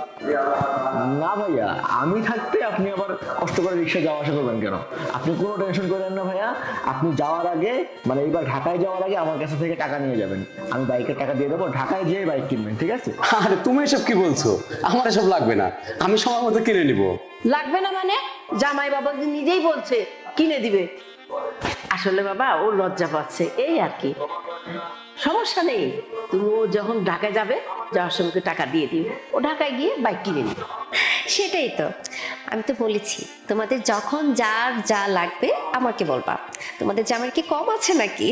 না ভাইয়া, আমি থাকতে আপনি আবার কষ্ট করে রিক্সা যাওয়া আসা করবেন কেন? আপনি কোনো টেনশন করেন না ভাইয়া, আপনি যাওয়ার আগে মানে এইবার ঢাকায় যাওয়ার আগে আমার কাছে থেকে টাকা নিয়ে যাবেন, আমি বাইকের টাকা দিয়ে দেবো, ঢাকায় যেয়ে বাইক কিনবেন, ঠিক আছে? আরে তুমি এসব কি বলছো? আমার এসব লাগবে না, আমি সময় মতো কিনে নিব। লাগবে না মানে? জামাই বাবা নিজেই বলছে কিনে দিবে। আসলে বাবা ও লজ্জা পাচ্ছে, এই আর কি, সমস্যা নেই। তুমি ও যখন ঢাকায় যাবে, যাওয়ার সময় টাকা দিয়ে দিও, ও ঢাকায় গিয়ে বাইক কিনে নিবে। সেটাই তো, আমি তো বলেছি তোমাদের যখন যার যা লাগবে আমাকে বলবা, তোমাদের জামার কি কম আছে নাকি?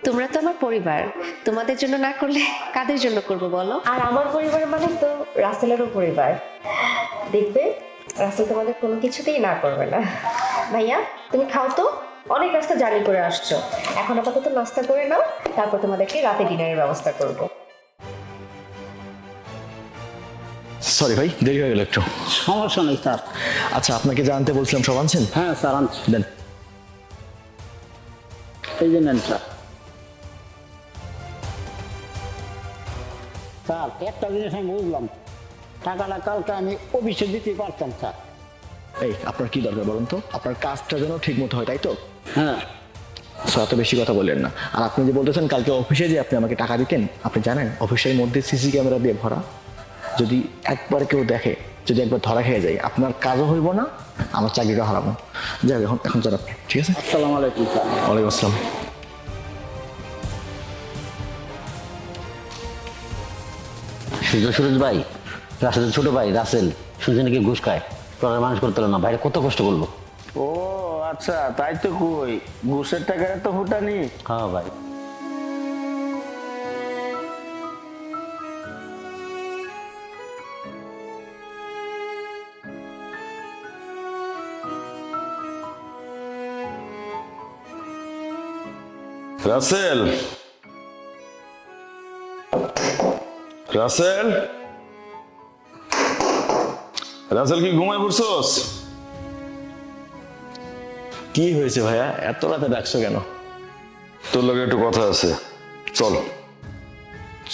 তোমরা তো আমার পরিবার, তোমাদের জন্য না করলে কাদের জন্য করবো বলো? আর আমার পরিবার মানে তো রাসেলেরও পরিবার, দেখবে রাসেল তোমাদের কোনো কিছুতেই না করবে না। ভাইয়া তুমি খাও তো, অনেক রাস্তা জার্নি করে আসছো, এখন আপাতত নাস্তা করে নাও, তারপর তোমাদেরকে রাতে ডিনারের ব্যবস্থা করবো। সরি ভাই, দেরি হয়ে গেল একটু। সমস্যা নেই স্যার। আচ্ছা, আপনাকে জানতে বলছিলাম, সব আনছেন? হ্যাঁ স্যার আনছি, দেন। এই যে নেন স্যার। স্যার একটা জিনিস আমি বুঝলাম, টাকাটা কালকে আমি অফিসে দিতে পারতাম স্যার। এই আপনার কি দরকার বলুন তো? আপনার কাজটা যেন ঠিক মতো হয়, তাই তো? হ্যাঁ এত বেশি কথা বললেন না। আর আপনি যে বলতেছেন কালকে অফিসে যে আপনি আমাকে টাকা দিতেন, আপনি জানেন অফিসের মধ্যে সিসি ক্যামেরা দিয়ে ভরা, যদি একবার কেউ দেখে, যদি একবার ধরা খেয়ে যায়, আপনার কাজও হইব না, আমার চাকরিটা হারাবো। যাই হোক, এখন যান আপনি, ঠিক আছে? আসসালামু আলাইকুম স্যার। ওয়ালাইকুম আসসালাম। সুরজ ভাই, রাসেলের ছোট ভাই রাসেল শুনছি নাকি ঘুষ খায়, তোরা মানুষ করতে পারলো না, বাইরে কত কষ্ট করলো। ও আচ্ছা, তাই তো কই ঘুষের টাকাটা তো ফুটানি। হ্যাঁ ভাই। রাসেল, রাসেল, রাসেল কি ঘুমায় পড়ছস? কি হয়েছে ভাইয়া, এত রাতে ডাকছো কেন? তোর লগে একটু কথা আছে, চল।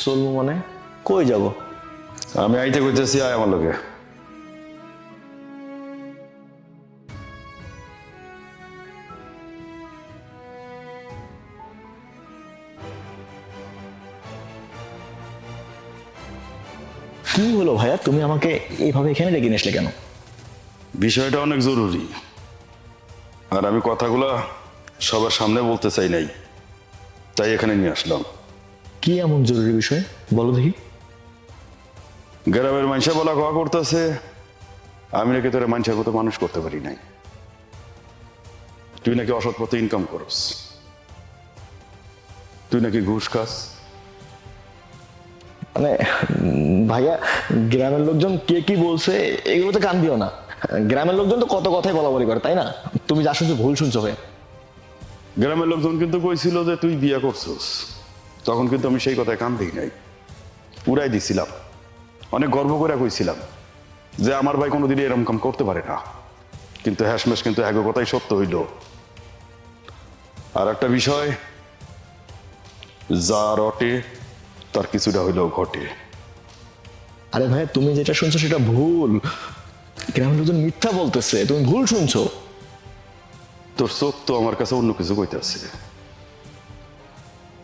চলবো মানে? কই যাব? আমি আইতে কইতেছি, আয় আমার লগে। কি হলো ভাইয়া, তুমি আমাকে এইভাবে এখানে ডেকে নিয়ে আসলে কেন? বিষয়টা অনেক জরুরি, আর আমি কথাগুলা সবার সামনে বলতে চাই নাই, তাই এখানে নিয়ে আসলাম। কি এমন জরুরি বিষয় বলো দেখি। গ্রামের মানুষে বলা কোয়া করতেছে আমি নাকি তোরা মানুষের মতো মানুষ করতে পারি নাই, তুই নাকি অসৎ পথে ইনকাম করস, তুই নাকি ঘুষ খাস। মানে ভাইয়া, গ্রামের লোকজন কে কি বলছে এগুলো তো কান দিও না। গ্রামের লোকজন তো কত কথাই বলা বলি করে, তাই না? তুমি যা শুনছো ভুল শুনছো ভাইয়া। গ্রামের লোকজন কিন্তু কইছিল যে তুই বিয়ে করছস, তখন কিন্তু আমি সেই কথায় কান দিই নাই, পুরাই দিছিলাম, অনেক গর্ব করে কইছিলাম যে আমার ভাই কোনোদিনই এরকম কাম করতে পারে না। কিন্তু হ্যাশমেশ কিন্তু এক কথাই সত্য হইল। আর একটা বিষয়, যা রটে তার কিছুটা হইলেও ঘটে। আরে ভাইয়া, তুমি যেটা শুনছো সেটা ভুল। গ্রামের লোকজন মিথ্যা বলতেছে, তুমি ভুল শুনছো। তোর চোখ তো আমার কাছে অন্য কিছু কইতাছে,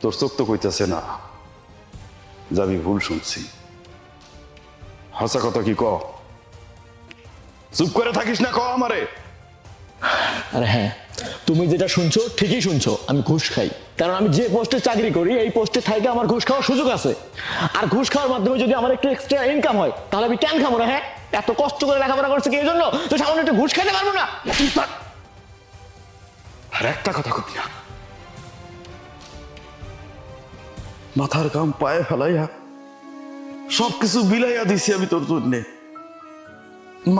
তোর চোখ তো কইতাছে না যে আমি ভুল শুনছি। হাসা কথা কি ক, চুপ করে থাকিস না, ক আমারে। আরে হ্যাঁ, তুমি যেটা শুনছো ঠিকই শুনছো, আমি ঘুষ খাই। কারণ আমি যে পোস্টে চাকরি করি এই পোস্টে থাইকে আমার ঘুষ খাওয়ার সুযোগ আছে। আর ঘুষ খাওয়ার মাধ্যমে যদি আমার একটু এক্সট্রা ইনকাম হয় তাহলে আমি কেন খাবো না? হ্যাঁ, এত কষ্ট করে লেখাপড়া করছে কি এই জন্য তো সামান্য একটু ঘুষ খাইতে পারবো না? আর একটা কথা কবি না, মাথার ঘাম পায়ে ফেলাইয়া সবকিছু বিলাইয়া দিছি আমি তোর জন্যে,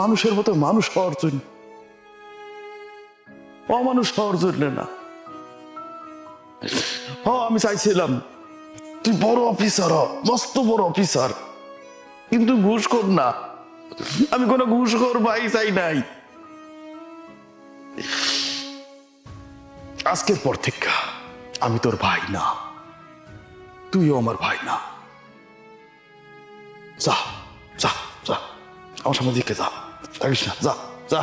মানুষের মতো মানুষ হওয়ার জন্য, অমানুষ হওয়ার জন্য না। আমি চাইছিলাম তুই বড় অফিসার হ, মস্ত বড় অফিসার, কিন্তু ঘুষ কর না। আমি কোনো ঘুষ কর ভাই চাই নাই। আজকের পর থেকে আমি তোর ভাই না, তুইও আমার ভাই না। যা যা যা, আমার সামনে দিকে যা, থাকিস না, যা যা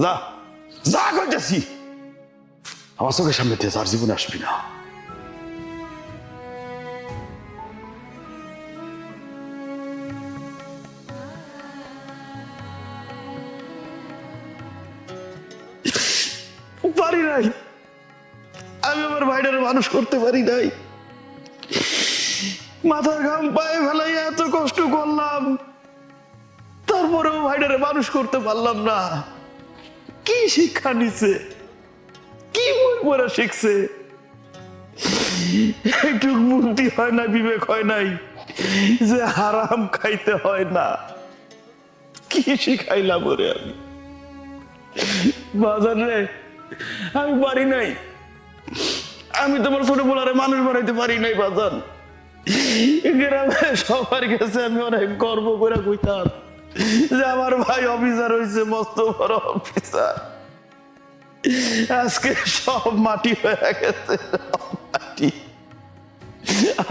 যা যা কইতেছি। আমার চোখের সামনে দিয়ে যার জীবনে আসবি না। পারি নাই, আমি আমার ভাইটারে মানুষ করতে পারি নাই। মাথার ঘাম পায়ে ফেলাই এত কষ্ট করলাম, তারপরেও ভাইটারে মানুষ করতে পারলাম না। কি শিক্ষা নিছে, কি বই পড়া শিখছে? একটু বুদ্ধি হয় না, বিবেক হয় নাই যে হারাম খাইতে হয় না? কি শিখাইলাম ওরে আমি? বাজার রে, আমি পারি নাই, আমি তোমার ছোট বলারে মানুষ বানাইতে পারি নাই বাজান। গ্রামে সবার কাছে আমি অনেক গর্ব করে কইতাম যে আমার ভাই অফিসার হয়েছে, মস্ত বড় অফিসার। আজকে সব মাটি হয়ে গেছে, মাটি।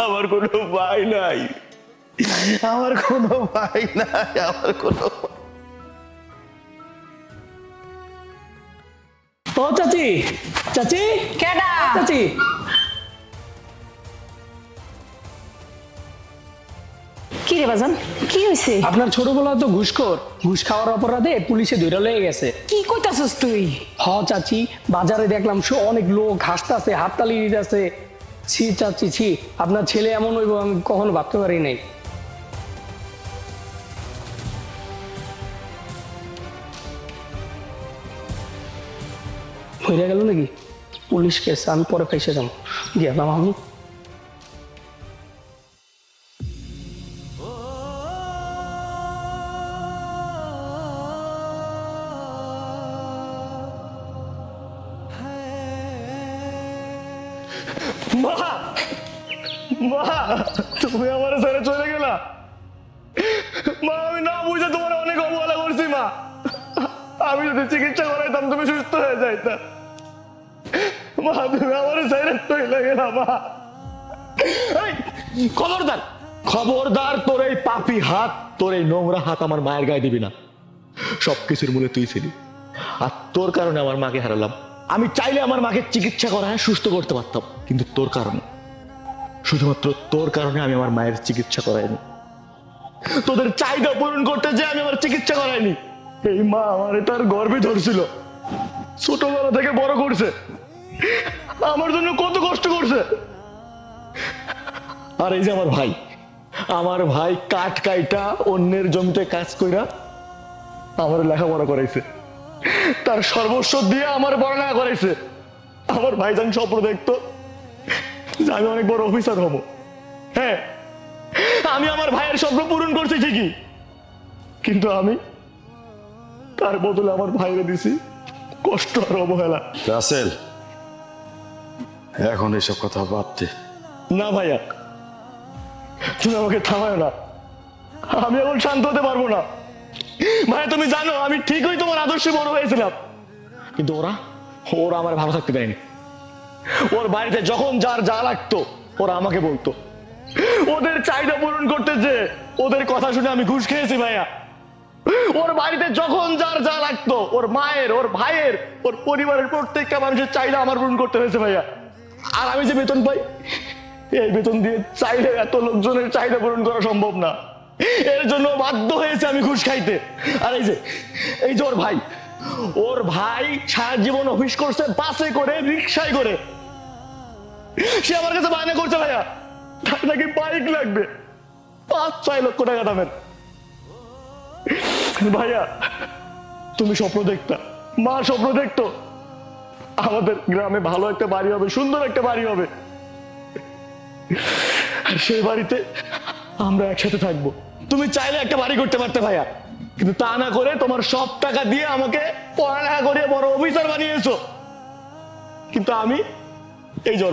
আমার কোনো ভাই নাই, আমার কোনো ভাই নাই, আমার কোনো। ও চাচি, চাচি কেডা? চাচি, কি রে বাজান, কি হয়েছে? আপনার ছোটবেলা তো ঘুষখোর, ঘুষ খাওয়ার অপরাধে পুলিশে ধরে লয়ে গেছে। কি কইতাছস তুই? হ চাচি, বাজারে দেখলাম অনেক লোক হাসতাছে, হাততালি দিতেছে। ছি চাচি ছি, আপনার ছেলে এমন হইব আমি কখনো ভাবতে পারি নাই। হয়ে গেল নাকি? পুলিশ কেস, আমি পরে ফাইসে যাবো। গেলাম আমি। মা, মা, তুমি আমার ছেড়ে চলে গেলা। মা, আমি না বুঝে তোমার অনেক অবহেলা করছি মা। আমি যদি চিকিৎসা করাইতাম তুমি সুস্থ হয়ে যাইতা। মা, তুমি আমার ছেড়ে চলে গেলা মা। এই, খবরদার, খবরদার, তোর এই পাপী হাত, তোর এই নোংরা হাত আমার মায়ের গায়ে দিবি না। সবকিছুর মূলে তুই ছিলি, আর তোর কারণে আমার মাকে হারালাম। আমি চাইলে আমার মাকে চিকিৎসা করায় সুস্থ করতে পারতাম, কিন্তু তোর কারণে, শুধুমাত্র তোর কারণে আমি আমার মায়ের চিকিৎসা করাইনি। তোদের চাহিদা পূরণ করতে যে আমি আমার চিকিৎসা করাইনি। এই মা আমার তার গর্বে ধরছিল, ছোটবেলা থেকে বড় করছে, আমার জন্য কত কষ্ট করছে। আর এই যে আমার ভাই কাঠ কাইটা অন্যের জমিতে কাজ কইরা আমার লেখাপড়া করাইছে, তার সর্বস্ব দিয়ে আমার পড়ালেখা করাইছে। আমার ভাইজান স্বপ্ন দেখতো যে আমি অনেক বড় অফিসার হব। হ্যাঁ, আমি আমার ভাইয়ের স্বপ্ন পূরণ করছি ঠিকই, কিন্তু আমি তার বদলে আমার ভাইরে দিছি কষ্ট আর অবহেলা। রাসেল, এখন এসব কথা বাদ দে। না ভাইয়া, তুমি আমাকে থামায় না, আমি এখন শান্ত হতে পারবো না। ভাইয়া, তুমি জানো আমি ঠিকই তোমার আদর্শে বড় হয়েছিলাম, কিন্তু ওরা আমার ভালো থাকতে দেয়নি। ওর বাড়িতে যখন যার যা লাগতো ওরা আমাকে বলতো। ওদের চাহিদা পূরণ করতে যে ওদের কথা শুনে আমি ঘুষ খেয়েছি ভাইয়া। ওর বাড়িতে যখন যার যা লাগতো, ওর মায়ের, ওর ভাইয়ের, ওর পরিবারের প্রত্যেকটা মানুষের চাহিদা আমার পূরণ করতে হয়েছে ভাইয়া। আর আমি যে বেতন পাই, এই বেতন দিয়ে চাইলে এত লোকজনের চাহিদা পূরণ করা সম্ভব না। এর জন্য বাধ্য হয়েছে আমি ঘুষ খাইতে। আর এই যে ওর ভাই সারা জীবন অফিস করছে, বাসে করে, রিক্সায় করে। সে আমার কাছে বায়না করছে ভাইয়া, তার নাকি বাইক লাগবে 5-6 লক্ষ টাকা দামের। ভাইয়া, তুমি স্বপ্ন দেখতা, মা স্বপ্ন দেখতো আমাদের গ্রামে ভালো একটা বাড়ি হবে, সুন্দর একটা বাড়ি হবে, আর সেই বাড়িতে আমরা একসাথে থাকবো। তুমি চাইলে একটা বাড়ি করতে পারতে ভাইয়া, কিন্তু তা না করে তোমার সব টাকা দিয়ে আমাকে পড়ালেখা করে বড় অফিসার বানিয়েছো। কিন্তু আমি, এই যে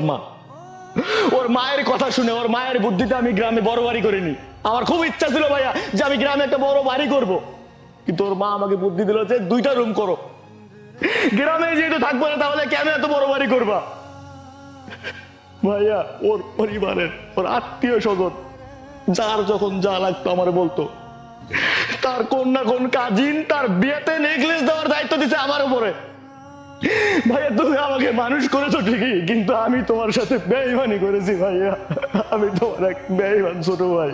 ওর মায়ের কথা শুনে, ওর মায়ের বুদ্ধিতে আমি গ্রামে বড় বাড়ি করিনি। আমার খুব ইচ্ছা ছিল ভাইয়া যে আমি গ্রামে একটা বড় বাড়ি করব, কিন্তু ওর মা আমাকে বুদ্ধি দিল যে 2টা রুম করো। গ্রামে যেহেতু থাকবো না, তাহলে কেন এত বড় বাড়ি করবা? ভাইয়া, ওর পরিবারের, ওর আত্মীয় স্বজন যার যখন যা লাগতো আমার বলতো। তার কোন না কোন কাজিন তার বিয়েতে নেকলেস দেওয়ার দায়িত্ব দিচ্ছে আমার উপরে। ভাইয়া, তুমি আমাকে মানুষ করেছো ঠিকই, কিন্তু আমি তোমার সাথে বেঈমানি করেছি ভাইয়া। আমি তোমার এক বেঈমান ছোট ভাই।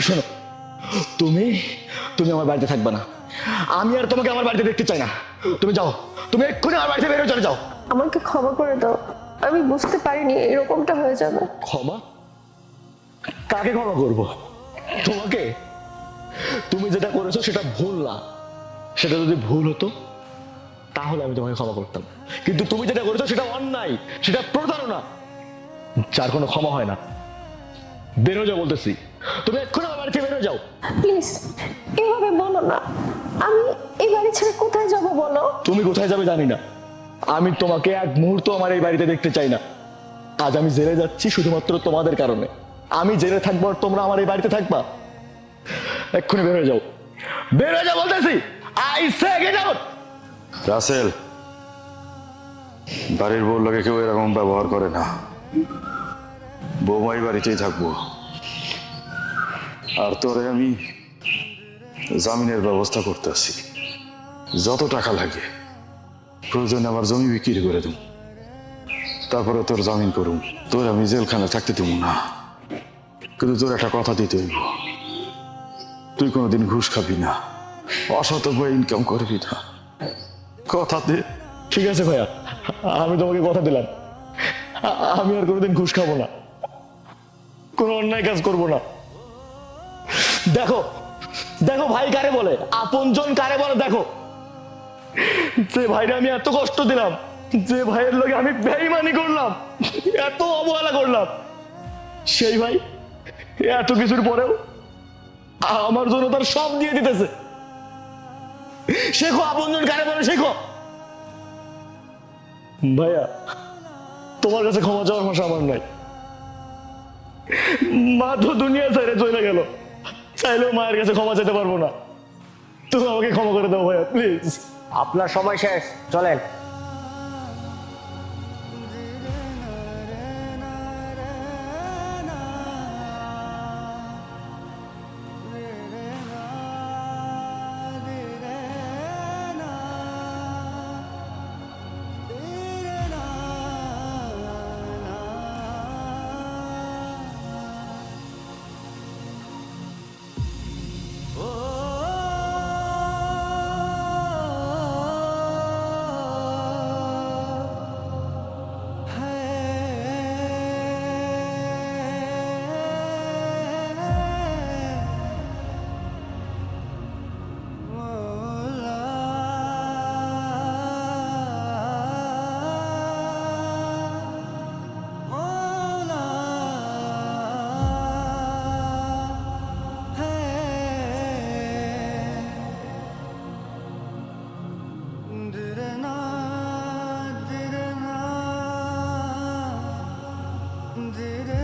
শোনো, তুমি আমার বাড়িতে থাকবে না। আমি আর তোমাকে আমার বাড়িতে দেখতে চাই না। তুমি যাও, তুমি এক্ষুনি আমার বাড়িতে বেরো, চলে যাও। আমাকে ক্ষমা করে দাও, আমি বুঝতে পারিনি এরকমটা হয়ে যাবে। ক্ষমা? কাকে ক্ষমা করবো? তোমাকে? তুমি যেটা করেছো সেটা ভুল না। সেটা যদি ভুল হতো তাহলে আমি তোমাকে ক্ষমা করতাম, কিন্তু তুমি যেটা করেছো সেটা অন্যায়, সেটা প্রতারণা, যার কোনো ক্ষমা হয় না। বেরো যাও বলতেছি, তুমি এক্ষুনি আমার বাড়ি থেকে বেরো যাও। প্লিজ এভাবে বলো না, আমি এই বাড়ি ছেড়ে কোথায় যাব বলো? তুমি কোথায় যাবে জানি না, আমি তোমাকে এক মুহূর্ত আমার এই বাড়িতে দেখতে চাই না। আজ আমি জেলে যাচ্ছি শুধুমাত্র তোমাদের কারণে। আমি জেলে থাকবো আর তোমরা আমার এই বাড়িতে থাকবা? এক্ষুনি বেরো যাও, বেরো যাও বলতেছি। I say get out. Rasel, বাড়ির বউর লোকে কেউ এরকম ব্যবহার করে না। বৌমাই বাড়িতেই থাকবো, আর তোরে আমি জামিনের ব্যবস্থা করতেছি। যত টাকা লাগে প্রয়োজনে আমার জমি বিক্রি করে দেব, তারপরে তোর জামিন করুম। তোর আমি জেলখানে থাকতে দেবো না, কিন্তু তোর একটা কথা দিতে হইব, তুই কোনোদিন ঘুষ খাবি না, অসৎ ইনকাম করবি না। কথা দে। ঠিক আছে ভাইয়া, আমি তোমাকে কথা দিলাম, আমি আর কোনোদিন ঘুষ খাবো না, কোনো অন্যায় কাজ করবো না। দেখো দেখো ভাই কারে বলে, আপনজন কারে বলে দেখো। যে ভাইরে আমি এত কষ্ট দিলাম, যে ভাইয়ের লগে আমি বেঈমানি করলাম, এত অবহেলা করলাম, সেই ভাই এত কিছুর পরেও আমার জন্য তার সব দিয়ে দিতেছে। শেখো আপনজন কারে বলে, শেখো। ভাইয়া, তোমার কাছে ক্ষমা চাওয়ার ভাষা আমার নাই। মা তো দুনিয়া ছেড়ে চলে গেল, চাইলেও মায়ের কাছে ক্ষমা চাইতে পারবো না। তুমি আমাকে ক্ষমা করে দাও ভাইয়া, প্লিজ। আপনার সময় শেষ, চলেন। did